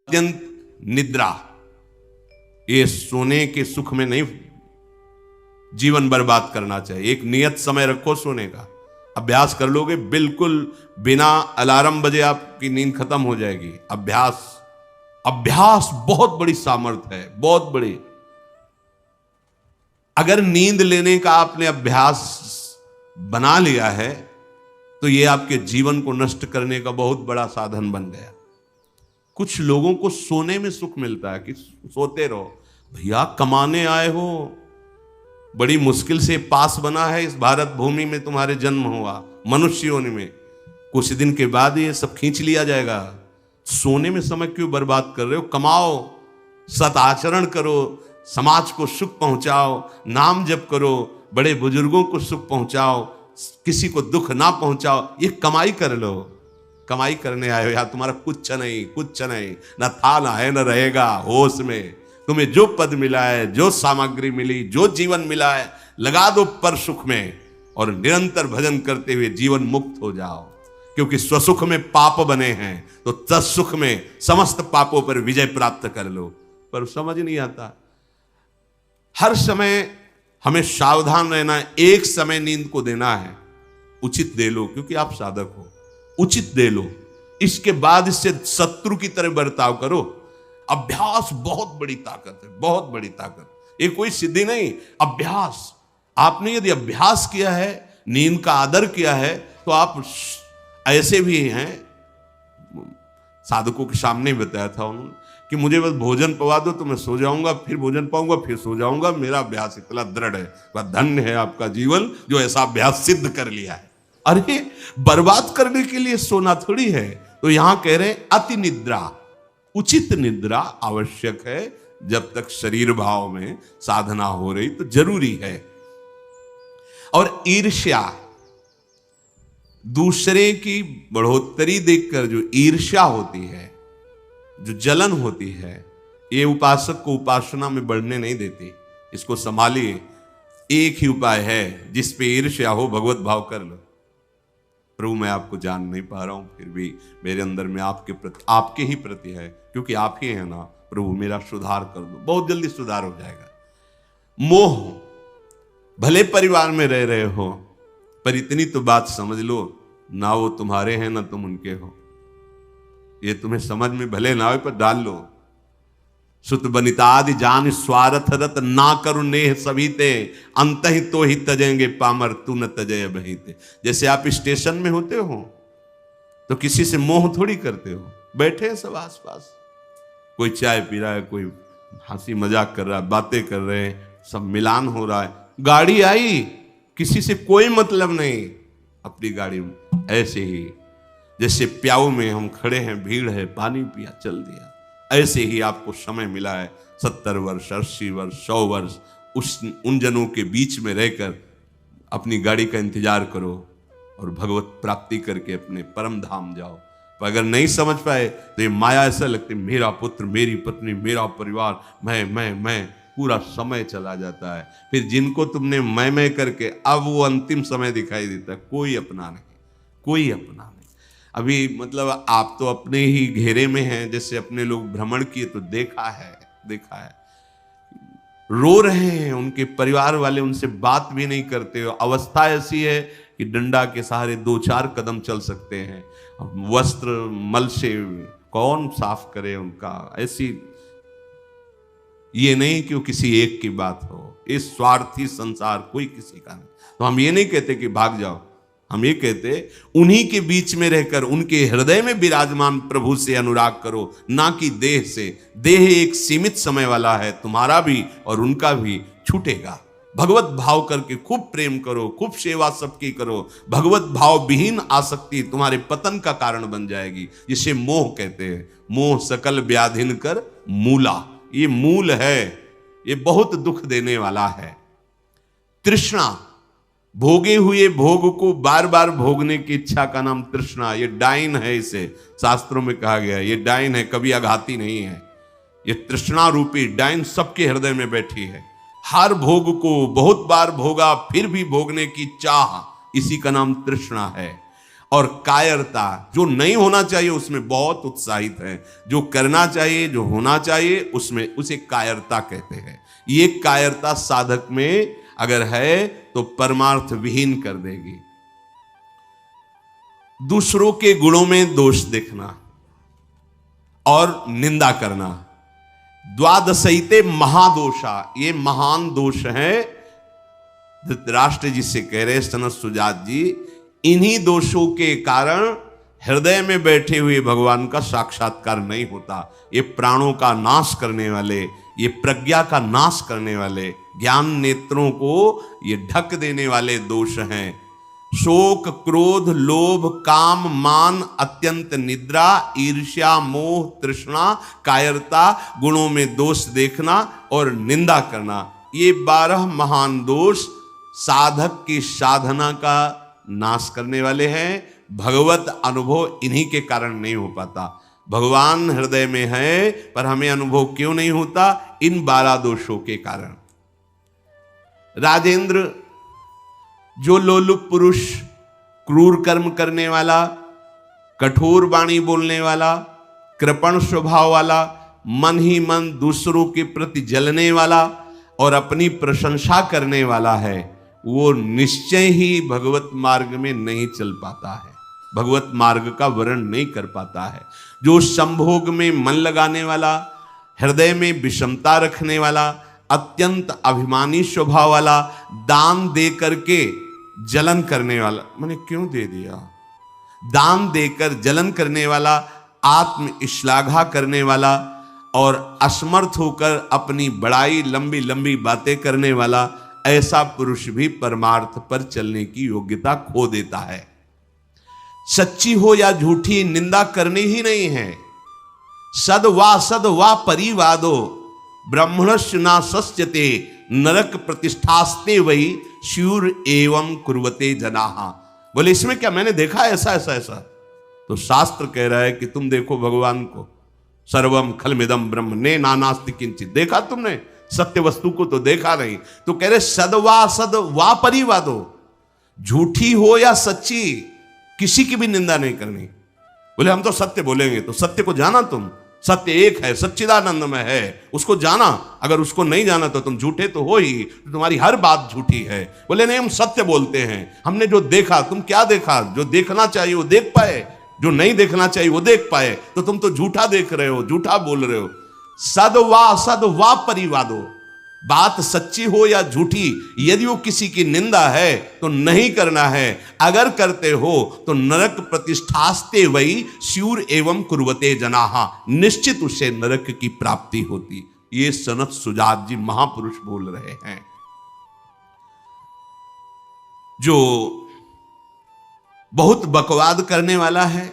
अत्यंत निद्रा, ये सोने के सुख में नहीं जीवन बर्बाद करना चाहिए। एक नियत समय रखो सोने का, अभ्यास कर लोगे, बिल्कुल बिना अलार्म बजे आपकी नींद खत्म हो जाएगी। अभ्यास, अभ्यास बहुत बड़ी सामर्थ्य है, बहुत बड़ी। अगर नींद लेने का आपने अभ्यास बना लिया है तो यह आपके जीवन को नष्ट करने का बहुत बड़ा साधन बन गया। कुछ लोगों को सोने में सुख मिलता है कि सोते रहो। भैया कमाने आए हो, बड़ी मुश्किल से पास बना है इस भारत भूमि में तुम्हारे जन्म हुआ, मनुष्य होने में, कुछ दिन के बाद ये सब खींच लिया जाएगा। सोने में समय क्यों बर्बाद कर रहे हो? कमाओ, सत आचरण करो, समाज को सुख पहुंचाओ, नाम जप करो, बड़े बुजुर्गों को सुख पहुंचाओ, किसी को दुख ना पहुंचाओ। ये कमाई कर लो। कमाई करने आए हो यार, तुम्हारा कुछ नहीं, कुछ नहीं, ना था ना है ना रहेगा। होश में तुम्हें जो पद मिला है, जो सामग्री मिली, जो जीवन मिला है, लगा दो पर सुख में और निरंतर भजन करते हुए जीवन मुक्त हो जाओ। क्योंकि स्वसुख में पाप बने हैं तो तत्सुख में समस्त पापों पर विजय प्राप्त कर लो। पर समझ नहीं आता। हर समय हमें सावधान रहना। एक समय नींद को देना है, उचित दे लो, क्योंकि आप साधक हो, उचित दे लो। इसके बाद इससे शत्रु की तरह बर्ताव करो। अभ्यास बहुत बड़ी ताकत है, बहुत बड़ी ताकत। ये कोई सिद्धि नहीं, अभ्यास। आपने यदि अभ्यास किया है, नींद का आदर किया है, तो आप ऐसे भी हैं। साधकों के सामने बताया था उन्होंने कि मुझे बस भोजन पवा दो तो मैं सो जाऊंगा, फिर भोजन पाऊंगा, फिर सो जाऊंगा। मेरा अभ्यास इतना दृढ़ है। धन्य है आपका जीवन जो ऐसा अभ्यास सिद्ध कर लिया है। अरे बर्बाद करने के लिए सोना थोड़ी है। तो यहां कह रहे हैं अति निद्रा, उचित निद्रा आवश्यक है। जब तक शरीर भाव में साधना हो रही तो जरूरी है। और ईर्ष्या, दूसरे की बढ़ोतरी देखकर जो ईर्ष्या होती है, जो जलन होती है, ये उपासक को उपासना में बढ़ने नहीं देती। इसको संभालिए। एक ही उपाय है, जिस पे ईर्ष्या हो भगवत भाव कर लो। प्रभु मैं आपको जान नहीं पा रहा हूं, फिर भी मेरे अंदर में आपके प्रति, आपके ही प्रति है, क्योंकि आप ही हैं ना। प्रभु मेरा सुधार कर दो, बहुत जल्दी सुधार हो जाएगा। मोह, भले परिवार में रह रहे हो, पर इतनी तो बात समझ लो, ना वो तुम्हारे हैं ना तुम उनके हो। ये तुम्हें समझ में भले ना हो, पर डाल लो। सुत बनितादि जान स्वार्थ रत, ना करु नेह सभी ते, अंत ही तो ही तजेंगे पामर, तू न तजय बहीते। जैसे आप स्टेशन में होते हो तो किसी से मोह थोड़ी करते हो। बैठे हैं सब आसपास, कोई चाय पी रहा है, कोई हंसी मजाक कर रहा है, बातें कर रहे हैं, सब मिलान हो रहा है। गाड़ी आई, किसी से कोई मतलब नहीं, अपनी गाड़ी में। ऐसे ही जैसे प्याऊ में हम खड़े हैं, भीड़ है, पानी पिया, चल दिया। ऐसे ही आपको समय मिला है 70 वर्ष, 80 वर्ष, 100 वर्ष, उन जनों के बीच में रहकर अपनी गाड़ी का इंतजार करो और भगवत प्राप्ति करके अपने परम धाम जाओ। पर अगर नहीं समझ पाए तो ये माया ऐसा लगती, मेरा पुत्र, मेरी पत्नी, मेरा परिवार, मैं, पूरा समय चला जाता है। फिर जिनको तुमने मैं करके अब वो अंतिम समय दिखाई देता है, कोई अपना नहीं, कोई अपना नहीं। अभी मतलब आप तो अपने ही घेरे में हैं, जैसे अपने लोग भ्रमण किए तो देखा है, रो रहे हैं, उनके परिवार वाले उनसे बात भी नहीं करते हो। अवस्था ऐसी है कि डंडा के सहारे 2-4 कदम चल सकते हैं। वस्त्र मल से कौन साफ करे उनका। ऐसी, ये नहीं कि वो किसी एक की बात हो, इस स्वार्थी संसार कोई किसी का नहीं। तो हम ये नहीं कहते कि भाग जाओ, हम ये कहते उन्हीं के बीच में रहकर उनके हृदय में विराजमान प्रभु से अनुराग करो, ना कि देह से। देह एक सीमित समय वाला है, तुम्हारा भी और उनका भी छूटेगा। भगवत भाव करके खूब प्रेम करो, खूब सेवा सबकी करो। भगवत भाव विहीन आसक्ति तुम्हारे पतन का कारण बन जाएगी, जिसे मोह कहते हैं। मोह सकल व्याधिन कर मूला, ये मूल है, ये बहुत दुख देने वाला है। तृष्णा, भोगे हुए भोग को बार बार भोगने की इच्छा का नाम तृष्णा। ये डाइन है, इसे शास्त्रों में कहा गया है, ये डाइन है, कभी आघाती नहीं है। ये तृष्णा रूपी डाइन सबके हृदय में बैठी है। हर भोग को बहुत बार भोगा फिर भी भोगने की चाह, इसी का नाम तृष्णा है। और कायरता, जो नहीं होना चाहिए उसमें बहुत उत्साहित है, जो करना चाहिए, जो होना चाहिए उसमें, उसे कायरता कहते हैं। ये कायरता साधक में अगर है तो परमार्थ विहीन कर देगी। दूसरों के गुणों में दोष देखना और निंदा करना, द्वादशैते महादोषा, ये महान दोष है। धृतराष्ट्र जी से कह रहे सनत सुजात जी, इन्हीं दोषों के कारण हृदय में बैठे हुए भगवान का साक्षात्कार नहीं होता। ये प्राणों का नाश करने वाले, ये प्रज्ञा का नाश करने वाले, ज्ञान नेत्रों को ये ढक देने वाले दोष हैं। शोक, क्रोध, लोभ, काम, मान, अत्यंत निद्रा, ईर्ष्या, मोह, तृष्णा, कायरता, गुणों में दोष देखना और निंदा करना, ये 12 महान दोष साधक की साधना का नाश करने वाले हैं। भगवत अनुभव इन्हीं के कारण नहीं हो पाता। भगवान हृदय में है पर हमें अनुभव क्यों नहीं होता? इन 12 दोषों के कारण। राजेंद्र, जो लोलुप पुरुष, क्रूर कर्म करने वाला, कठोर वाणी बोलने वाला, कृपण स्वभाव वाला, मन ही मन दूसरों के प्रति जलने वाला और अपनी प्रशंसा करने वाला है, वो निश्चय ही भगवत मार्ग में नहीं चल पाता है, भगवत मार्ग का वर्ण नहीं कर पाता है। जो संभोग में मन लगाने वाला, हृदय में विषमता रखने वाला, अत्यंत अभिमानी स्वभाव वाला, दान दे करके जलन करने वाला, मैंने क्यों दे दिया, दान देकर जलन करने वाला, आत्म श्लाघा करने वाला और असमर्थ होकर अपनी बड़ाई लंबी लंबी बातें करने वाला, ऐसा पुरुष भी परमार्थ पर चलने की योग्यता खो देता है। सच्ची हो या झूठी, निंदा करनी ही नहीं है। सद वा परिवादो ब्रह्मणस्य ना सस्यते नरक प्रतिष्ठास्ते वही शूर एवं कुर्वते जनाहा। बोले इसमें क्या, मैंने देखा ऐसा ऐसा ऐसा, तो शास्त्र कह रहा है कि तुम देखो भगवान को, सर्वम खलमिदम ब्रह्म ने नानास्ति किंचित, देखा तुमने? सत्य वस्तु को तो देखा नहीं। तो कह रहे सद वा परिवादो, झूठी हो या सच्ची, किसी की भी निंदा नहीं करनी। बोले हम तो सत्य बोलेंगे, तो सत्य को जाना तुम, सत्य एक है, सच्चिदानंद में है, उसको जाना। अगर उसको नहीं जाना तो तुम झूठे तो हो ही, तो तुम्हारी हर बात झूठी है। बोले नहीं, हम सत्य बोलते हैं, हमने जो देखा। तुम क्या देखा? जो देखना चाहिए वो देख पाए, जो नहीं देखना चाहिए वो देख पाए, तो तुम तो झूठा देख रहे हो, झूठा बोल रहे हो। सद वा परिवादो, बात सच्ची हो या झूठी, यदि वो किसी की निंदा है तो नहीं करना है। अगर करते हो तो नरक प्रतिष्ठास्ते वही शूर एवं कुर्वते जनाहा, निश्चित उसे नरक की प्राप्ति होती। ये सनत सुजात जी महापुरुष बोल रहे हैं। जो बहुत बकवाद करने वाला है,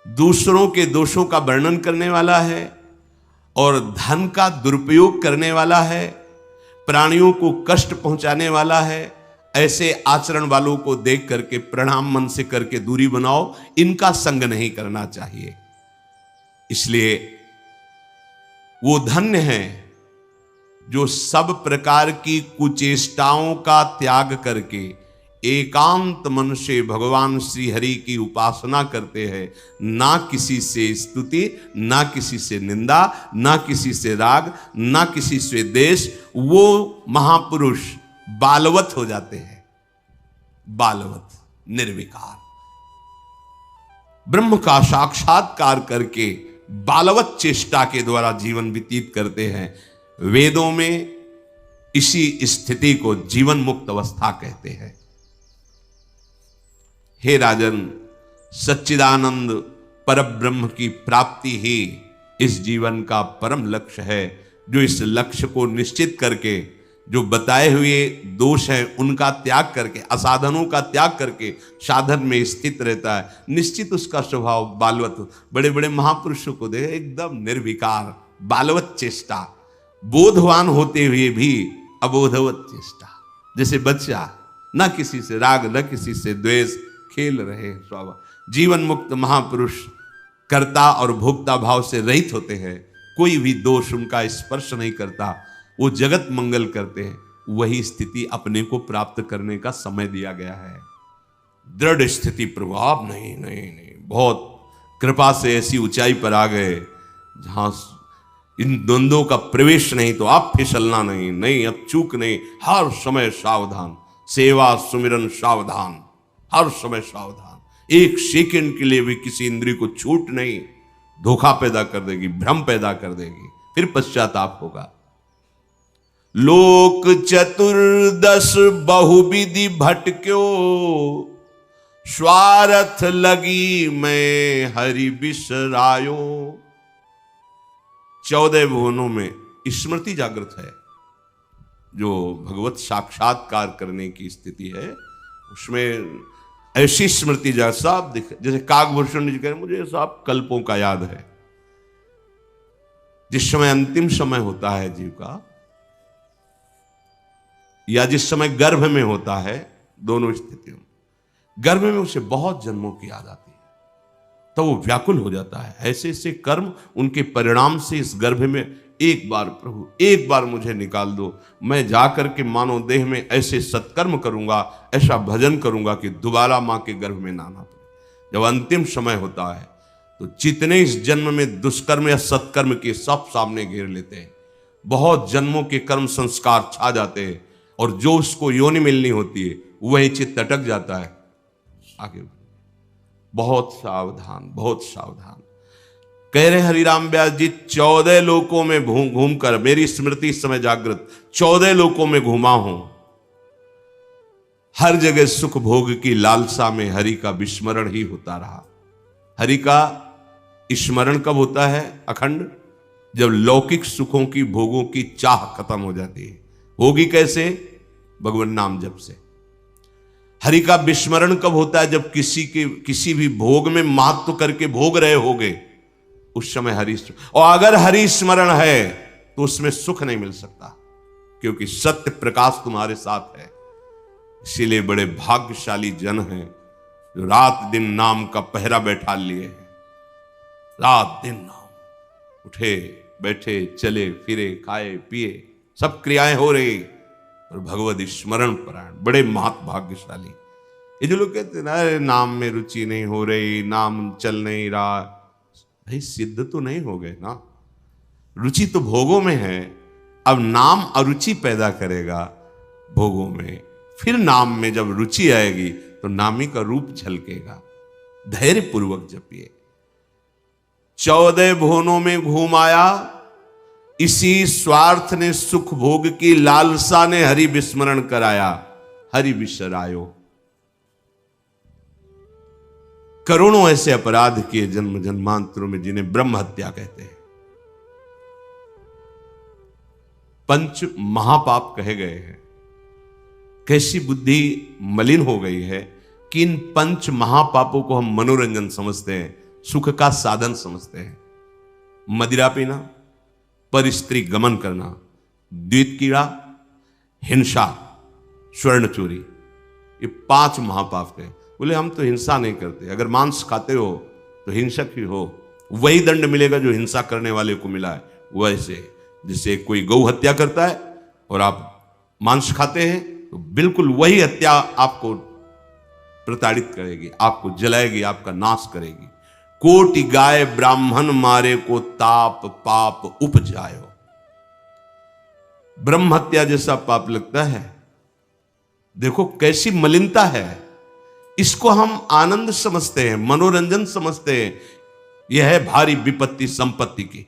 दूसरों के दोषों का वर्णन करने वाला है और धन का दुरुपयोग करने वाला है, प्राणियों को कष्ट पहुंचाने वाला है, ऐसे आचरण वालों को देख करके प्रणाम मन से करके दूरी बनाओ। इनका संग नहीं करना चाहिए। इसलिए वो धन्य है जो सब प्रकार की कुचेष्टाओं का त्याग करके एकांत मन से भगवान श्री हरि की उपासना करते हैं। ना किसी से स्तुति, ना किसी से निंदा, ना किसी से राग, ना किसी से द्वेष। वो महापुरुष बालवत हो जाते हैं, बालवत, निर्विकार, ब्रह्म का साक्षात्कार करके बालवत चेष्टा के द्वारा जीवन व्यतीत करते हैं। वेदों में इसी स्थिति को जीवन मुक्त अवस्था कहते हैं। हे राजन, सच्चिदानंद परब्रह्म की प्राप्ति ही इस जीवन का परम लक्ष्य है। जो इस लक्ष्य को निश्चित करके, जो बताए हुए दोष हैं उनका त्याग करके, असाधनों का त्याग करके साधन में स्थित रहता है, निश्चित उसका स्वभाव बालवत। बड़े बड़े महापुरुषों को देखे, एकदम निर्विकार, बालवत चेष्टा, बोधवान होते हुए भी अबोधवत चेष्टा, जैसे बच्चा, न किसी से राग, न किसी से द्वेष, खेल रहे स्वभाव। जीवन मुक्त महापुरुष कर्ता और भोक्ता भाव से रहित होते हैं। कोई भी दोष उनका स्पर्श नहीं करता, वो जगत मंगल करते हैं। वही स्थिति अपने को प्राप्त करने का समय दिया गया है। दृढ़ स्थिति प्रभु आप नहीं नहीं नहीं, बहुत कृपा से ऐसी ऊंचाई पर आ गए जहां इन द्वंद्वों का प्रवेश नहीं, तो आप फिसलना नहीं, नहीं अब चूक नहीं, हर समय सावधान, सेवा सुमिरन सावधान, हर समय सावधान, एक सेकंड के लिए भी किसी इंद्रिय को छूट नहीं, धोखा पैदा कर देगी, भ्रम पैदा कर देगी, फिर पश्चाताप होगा। लोक चतुर्दश बहुविधि भटक्यो, स्वार्थ लगी मैं हरि बिसरायो। 14 भुवनों में स्मृति जागृत है, जो भगवत साक्षात्कार करने की स्थिति है, उसमें ऐसी स्मृति जैसा जैसे काकभूषण जी कह रहे, मुझे सब कल्पों का याद है। जिस समय अंतिम समय होता है जीव का, या जिस समय गर्भ में होता है, दोनों स्थितियों में, गर्भ में उसे बहुत जन्मों की याद आती है, तो वो व्याकुल हो जाता है। ऐसे ऐसे कर्म उनके परिणाम से इस गर्भ में एक बार प्रभु एक बार मुझे निकाल दो, मैं जाकर के मानव देह में ऐसे सत्कर्म करूंगा, ऐसा भजन करूंगा कि दोबारा मां के गर्भ में ना आना पड़े। जब अंतिम समय होता है तो जितने इस जन्म में दुष्कर्म या सत्कर्म के सब सामने घेर लेते हैं, बहुत जन्मों के कर्म संस्कार छा जाते हैं, और जो उसको योनि मिलनी होती है वही चित्त अटक जाता है। आगे बहुत सावधान, बहुत सावधान। कह रहे हरिराम व्यास जी, 14 लोकों में घूम कर मेरी स्मृति इस समय जागृत, 14 लोकों में घूमा हूं, हर जगह सुख भोग की लालसा में हरि का विस्मरण ही होता रहा। हरि का स्मरण कब होता है अखंड? जब लौकिक सुखों की भोगों की चाह खत्म हो जाती है। होगी कैसे? भगवान नाम जप से। हरि का विस्मरण कब होता है? जब किसी भी भोग में महत्व करके भोग रहे होगे, उस समय हरि, और अगर हरि स्मरण है तो उसमें सुख नहीं मिल सकता, क्योंकि सत्य प्रकाश तुम्हारे साथ है। इसीलिए बड़े भाग्यशाली जन हैं जो रात दिन नाम का पहरा बैठा लिए हैं। रात दिन नाम, उठे बैठे चले फिरे खाए पिए सब क्रियाएं हो रही, और भगवत स्मरण परायण, बड़े महत भाग्यशाली। ये जो लोग कहते हैं ना, नाम में रुचि नहीं हो रही, नाम चल नहीं रहा, भाई सिद्ध तो नहीं हो गए ना। रुचि तो भोगों में है, अब नाम अरुचि पैदा करेगा भोगों में, फिर नाम में जब रुचि आएगी तो नामी का रूप झलकेगा। धैर्य पूर्वक जपिए। 14 भुवनों में घूम आया, इसी स्वार्थ ने सुख भोग की लालसा ने हरि विस्मरण कराया, हरि बिसरायो। करोड़ों ऐसे अपराध किए जन्म जन्मांतरों में, जिन्हें ब्रह्म हत्या कहते हैं, पंच महापाप कहे गए हैं। कैसी बुद्धि मलिन हो गई है कि इन पंच महापापों को हम मनोरंजन समझते हैं, सुख का साधन समझते हैं। मदिरा पीना, पर स्त्री गमन करना, द्वित कीड़ा, हिंसा, स्वर्ण चोरी, ये 5 महापाप थे। बोले हम तो हिंसा नहीं करते, अगर मांस खाते हो तो हिंसक ही हो, वही दंड मिलेगा जो हिंसा करने वाले को मिला है। वैसे जिससे कोई गौ हत्या करता है और आप मांस खाते हैं, तो बिल्कुल वही हत्या आपको प्रताड़ित करेगी, आपको जलाएगी, आपका नाश करेगी। कोटि गाय ब्राह्मण मारे को ताप पाप उपजायो। ब्रह्म हत्या जैसा पाप लगता है। देखो कैसी मलिनता है। इसको हम आनंद समझते हैं, मनोरंजन समझते हैं। यह है भारी विपत्ति संपत्ति की।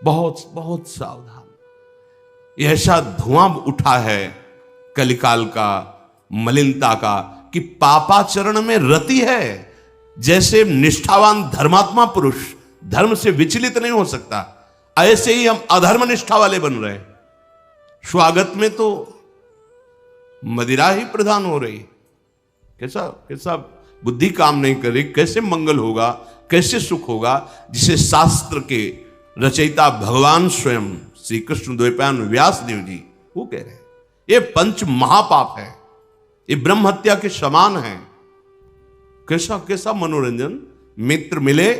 बहुत बहुत सावधान। यह ऐसा धुआं उठा है कलिकाल का, मलिनता का, कि पापाचरण में रति है। जैसे निष्ठावान धर्मात्मा पुरुष धर्म से विचलित नहीं हो सकता, ऐसे ही हम अधर्म निष्ठा वाले बन रहे हैं। स्वागत में तो मदिरा ही प्रधान हो रही। कैसा कैसा बुद्धि काम नहीं कर रही। कैसे मंगल होगा, कैसे सुख होगा, जिसे शास्त्र के रचयिता भगवान स्वयं श्री कृष्ण द्वैपायन व्यास देव जी वो कह रहे हैं, ये पंच महापाप है, ये ब्रह्म हत्या के समान है। कैसा कैसा मनोरंजन। मित्र मिले,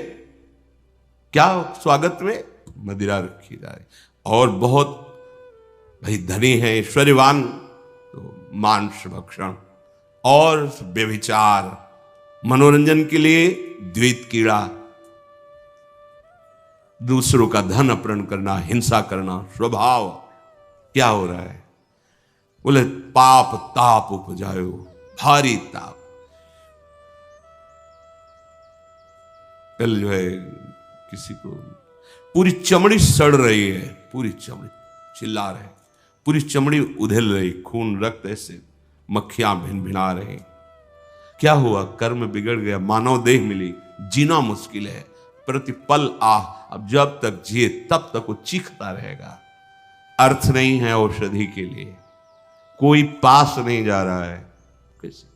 क्या स्वागत में मदिरा रखी जाए, और बहुत भाई धनी है, ऐश्वर्यवान, तो मांस भक्षण, और व्यभिचार, मनोरंजन के लिए द्वैत कीड़ा, दूसरों का धन अपहरण करना, हिंसा करना स्वभाव। क्या हो रहा है? बोले पाप ताप उपजायो, भारी ताप। कल जो है किसी को पूरी चमड़ी सड़ रही है, पूरी चमड़ी, चिल्ला रहे, पूरी चमड़ी उधेल रही, खून रक्त ऐसे मक्खियां भिन भिना रही। क्या हुआ? कर्म बिगड़ गया, मानव देह मिली, जीना मुश्किल है, प्रतिपल आह। अब जब तक जिए तब तक वो चीखता रहेगा। अर्थ नहीं है औषधि के लिए, कोई पास नहीं जा रहा है। कैसे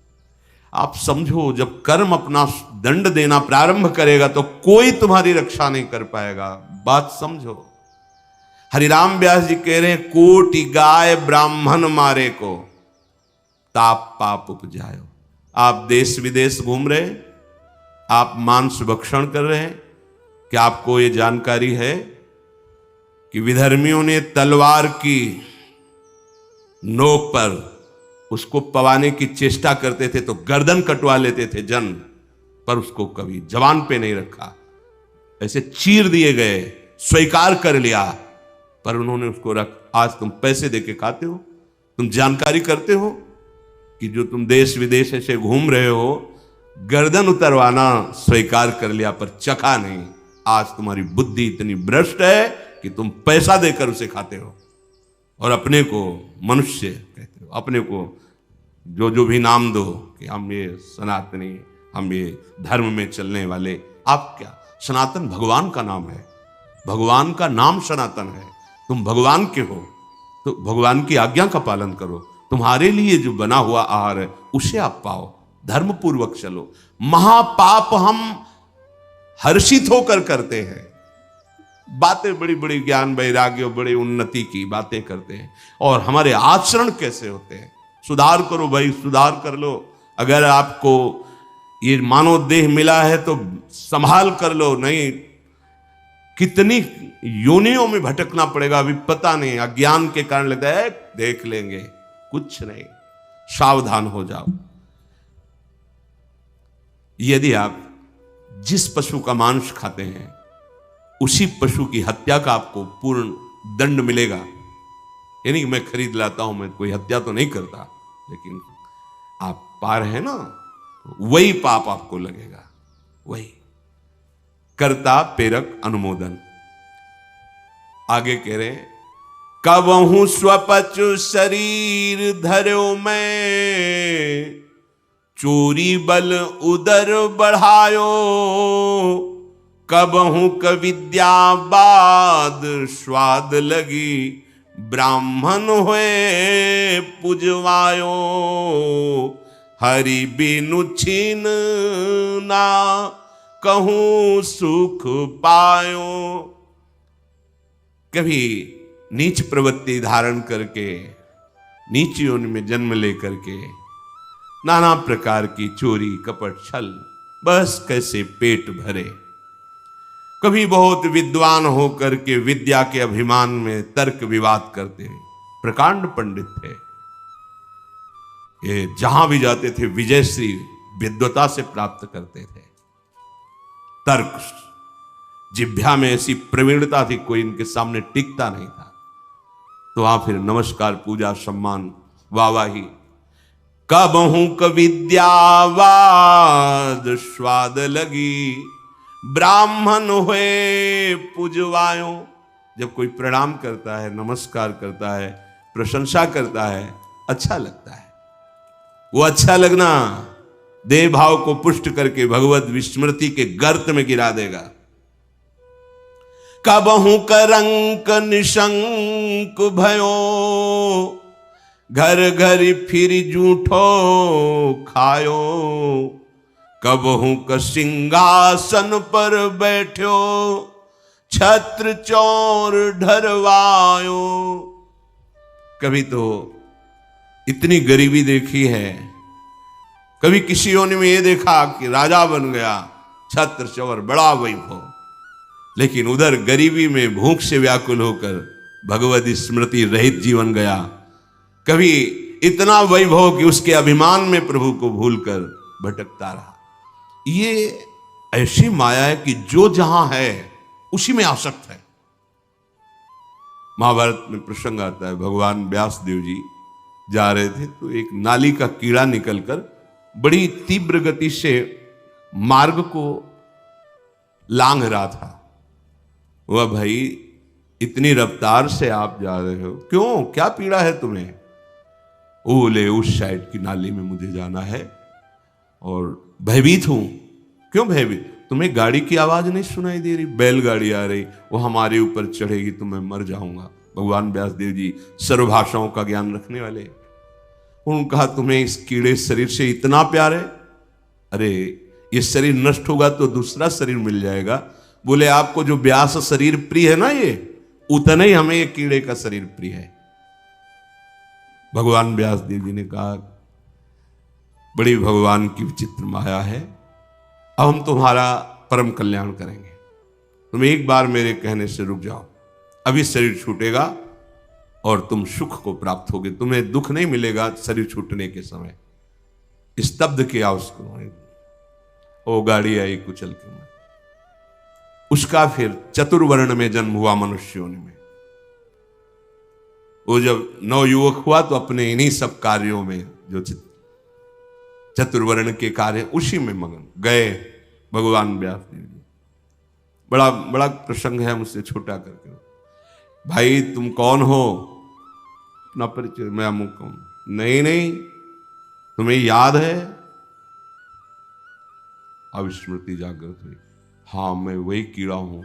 आप समझो, जब कर्म अपना दंड देना प्रारंभ करेगा तो कोई तुम्हारी रक्षा नहीं कर पाएगा। बात समझो। हरिराम व्यास जी कह रहे हैं, कोटि गाय ब्राह्मण मारे को ताप पाप उपजायो। आप देश विदेश घूम रहे, आप मांस भक्षण कर रहे हैं, क्या आपको ये जानकारी है कि विधर्मियों ने तलवार की नोक पर उसको पवाने की चेष्टा करते थे तो गर्दन कटवा लेते थे जन, पर उसको कभी जवान पे नहीं रखा, ऐसे चीर दिए गए, स्वीकार कर लिया, पर उन्होंने उसको रख। आज तुम पैसे देके खाते हो, तुम जानकारी करते हो कि जो तुम देश विदेश ऐसे घूम रहे हो, गर्दन उतरवाना स्वीकार कर लिया पर चखा नहीं। आज तुम्हारी बुद्धि इतनी भ्रष्ट है कि तुम पैसा देकर उसे खाते हो और अपने को मनुष्य कहते हो, अपने को जो जो भी नाम दो कि हम ये सनातनी, हम ये धर्म में चलने वाले। आप क्या? सनातन भगवान का नाम है, भगवान का नाम सनातन है। तुम भगवान के हो तो भगवान की आज्ञा का पालन करो, तुम्हारे लिए जो बना हुआ आहार है उसे आप पाओ, धर्म पूर्वक चलो। महापाप हम हर्षित होकर करते हैं, बातें बड़ी बड़ी ज्ञान वैराग्य बड़ी उन्नति की बातें करते हैं, और हमारे आचरण कैसे होते हैं। सुधार करो भाई, सुधार कर लो। अगर आपको ये मानव देह मिला है तो संभाल कर लो, नहीं कितनी योनियों में भटकना पड़ेगा अभी पता नहीं। अज्ञान के कारण लगता है देख लेंगे, कुछ नहीं। सावधान हो जाओ। यदि आप जिस पशु का मांस खाते हैं उसी पशु की हत्या का आपको पूर्ण दंड मिलेगा। यानी कि मैं खरीद लाता हूं, मैं कोई हत्या तो नहीं करता, लेकिन आप पा रहे हैं ना, वही पाप आपको लगेगा, वही। कर्ता प्रेरक अनुमोदन। आगे कह रहे, कबहू स्वपचु शरीर धर्यो मैं, चोरी बल उदर बढ़ायो, कबहू क विद्या बाद स्वाद लगी, ब्राह्मण हुए पुजवायो, हरि बिनु छीन ना कहूं सुख पायो। कभी नीच प्रवृत्ति धारण करके, नीच योनि में जन्म लेकर के नाना प्रकार की चोरी कपट छल, बस कैसे पेट भरे। कभी बहुत विद्वान होकर के विद्या के अभिमान में तर्क विवाद करते हैं, प्रकांड पंडित थे ये, जहां भी जाते थे विजयश्री विद्वता से प्राप्त करते थे। तर्क जिभ्या में ऐसी प्रवीणता थी, कोई इनके सामने टिकता नहीं था। तो वहां फिर नमस्कार पूजा सम्मान वाहवाही। कबहू क विद्यावाद स्वाद लगी, ब्राह्मण हुए पुजवायो। जब कोई प्रणाम करता है, नमस्कार करता है, प्रशंसा करता है, अच्छा लगता है। वो अच्छा लगना देह भाव को पुष्ट करके भगवत विस्मृति के गर्त में गिरा देगा। कबहू करंक निशंक भयो, घर घर फिर जूठो खायो, कबहू क सिंहासन पर बैठो, छत्र चौर ढरवायो। कभी तो इतनी गरीबी देखी है, कभी किसी योनि में ये देखा कि राजा बन गया, छत्र चौर बड़ा वैभव, लेकिन उधर गरीबी में भूख से व्याकुल होकर भगवत स्मृति रहित जीवन गया। कभी इतना वैभव कि उसके अभिमान में प्रभु को भूलकर भटकता रहा। ये ऐसी माया है कि जो जहां है उसी में आसक्त है। महाभारत में प्रसंग आता है, भगवान व्यास देव जी जा रहे थे तो एक नाली का कीड़ा निकलकर बड़ी तीव्र गति से मार्ग को लांघ रहा था। वह भाई इतनी रफ्तार से आप जा रहे हो, क्यों, क्या पीड़ा है तुम्हें? बोले उस साइड की नाली में मुझे जाना है और भयभीत हूं। क्यों भयभीत? तुम्हें गाड़ी की आवाज नहीं सुनाई दे रही? बैलगाड़ी आ रही, वो हमारे ऊपर चढ़ेगी तो मैं मर जाऊंगा। भगवान व्यास देव जी सर्वभाषाओं का ज्ञान रखने वाले, उन्होंने कहा तुम्हें इस कीड़े शरीर से इतना प्यार है? अरे ये शरीर नष्ट होगा तो दूसरा शरीर मिल जाएगा। बोले आपको जो व्यास शरीर प्रिय है ना, ये उतना ही हमें ये कीड़े का शरीर प्रिय है। भगवान व्यास देव जी ने कहा बड़ी भगवान की विचित्र माया है, अब हम तुम्हारा परम कल्याण करेंगे। तुम एक बार मेरे कहने से रुक जाओ, अभी शरीर छूटेगा और तुम सुख को प्राप्त होगे, तुम्हें दुख नहीं मिलेगा शरीर छूटने के समय। स्तब्ध किया उसको, वो गाड़ी आई कुचल के। उसका फिर चतुर्वर्ण में जन्म हुआ मनुष्य योनि में। वो जब नवयुवक हुआ तो अपने इन्हीं सब कार्यों में, जो चतुर्वर्ण के कार्य, उसी में मगन गए भगवान व्यास देव जी। बड़ा बड़ा प्रसंग है, मुझसे छोटा करके। भाई तुम कौन हो? अपना परिचय। मैं अमुक कौन? नहीं नहीं, तुम्हें याद है? अब स्मृति जागृत हुई। हाँ मैं वही कीड़ा हूं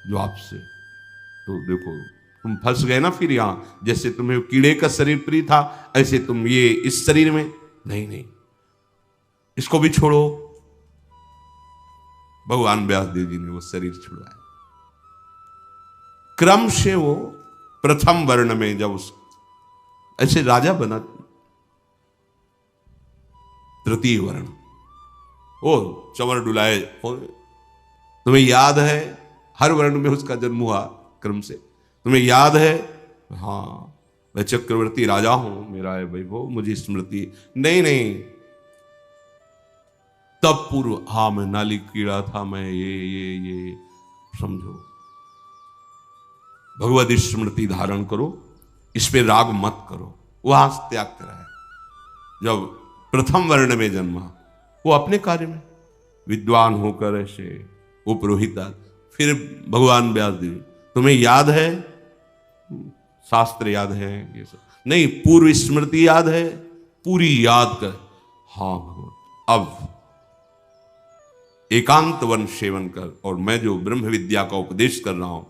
जो आपसे, तो देखो तुम फंस गए ना फिर यहां। जैसे तुम्हें कीड़े का शरीर प्रिय था, ऐसे तुम ये इस शरीर में। नहीं नहीं, इसको भी छोड़ो। भगवान व्यास देव जी ने वो शरीर छुड़ाया। क्रम से वो प्रथम वर्ण में जब उस ऐसे राजा बना, तृतीय वर्ण, ओ चंवर डुलाए। तुम्हें याद है? हर वर्ण में उसका जन्म हुआ क्रम से। तुम्हें याद है? हाँ मैं चक्रवर्ती राजा हूं, मेरा है वैभव, मुझे स्मृति। नहीं नहीं, तब पूर्व, हाँ मैं नाली कीड़ा था, मैं ये समझो। भगवत स्मृति धारण करो, इस पे राग मत करो। वहां से त्याग कराया। जब प्रथम वर्ण में जन्मा, वो अपने कार्य में विद्वान होकर ऐसे वो पुरोहिता। फिर भगवान व्यास देव, तुम्हें याद है? शास्त्र याद है? ये सब नहीं, पूर्व स्मृति याद है? पूरी याद कर। हाँ भगवान, अब एकांत वन सेवन कर, और मैं जो ब्रह्म विद्या का उपदेश कर रहा हूं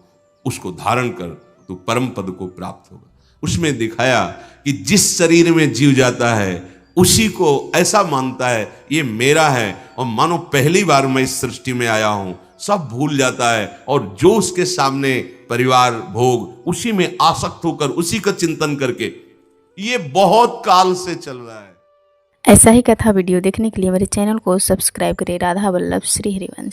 उसको धारण कर, तो परम पद को प्राप्त होगा। उसमें दिखाया कि जिस शरीर में जीव जाता है उसी को ऐसा मानता है ये मेरा है, और मानो पहली बार मैं इस सृष्टि में आया हूं, सब भूल जाता है, और जो उसके सामने परिवार भोग, उसी में आसक्त होकर उसी का चिंतन करके, ये बहुत काल से चल रहा है। ऐसा ही कथा वीडियो देखने के लिए मेरे चैनल को सब्सक्राइब करें। राधा वल्लभ श्री हरिवंश।